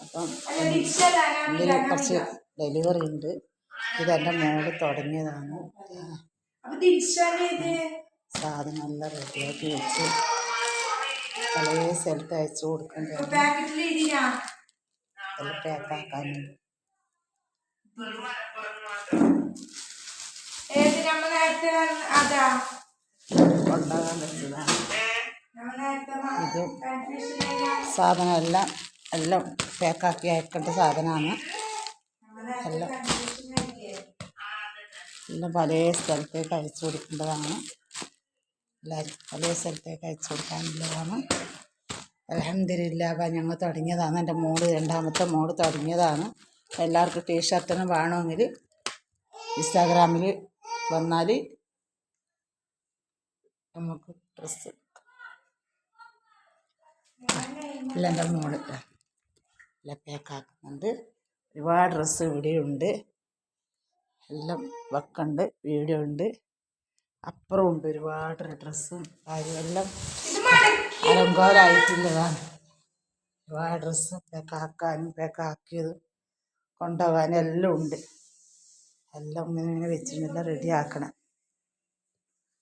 അപ്പം ഇതിൽ കുറച്ച് ഡെലിവറി ഉണ്ട്. ഇതെൻ്റെ മോള് തുടങ്ങിയതാണ്. സാധനം എല്ലാം റെഡിയാക്കി വെച്ച് പല സ്ഥലത്ത് അയച്ചു കൊടുക്കുന്നുണ്ട്. എല്ലാം പാക്കാക്കാനുണ്ട്. കൊണ്ടാകാൻ വെച്ചതാണ്. ഇത് സാധനം എല്ലാം പാക്കാക്കി അയക്കേണ്ട സാധനമാണ്. എല്ലാം പല സ്ഥലത്തേക്ക് അയച്ചു കൊടുക്കേണ്ടതാണ്. എല്ലാവരും പല സ്ഥലത്തേക്ക് അയച്ചു കൊടുക്കാനുള്ളതാണ്. അൽഹംദുലില്ലാ. അപ്പം ഞങ്ങൾ തുടങ്ങിയതാണ്. എൻ്റെ രണ്ടാമത്തെ മോള് തുടങ്ങിയതാണ്. എല്ലാവർക്കും ടീഷർട്ടിന് വേണമെങ്കിൽ ഇൻസ്റ്റാഗ്രാമിൽ വന്നാൽ നമുക്ക് ഡ്രസ്സ് എല്ലാം എൻ്റെ മോള് എല്ലാം പാക്കാക്കുന്നുണ്ട്. ഒരുപാട് ഡ്രസ്സ് ഇവിടെയുണ്ട്. എല്ലാം വെക്കുന്നുണ്ട്. വീഡിയോ ഉണ്ട്. അപ്പുറം ഉണ്ട് ഒരുപാട് ഡ്രസ്സും കാര്യമെല്ലാം അലങ്കോലമായിട്ടുള്ളതാണ്. ഒരുപാട് ഡ്രസ്സ് പാക്കാക്കാനും പാക്കാക്കിയതും കൊണ്ടുപോകാനും എല്ലാം ഉണ്ട്. എല്ലാം ഇങ്ങനെ വെച്ചിട്ടെല്ലാം റെഡി ആക്കണം.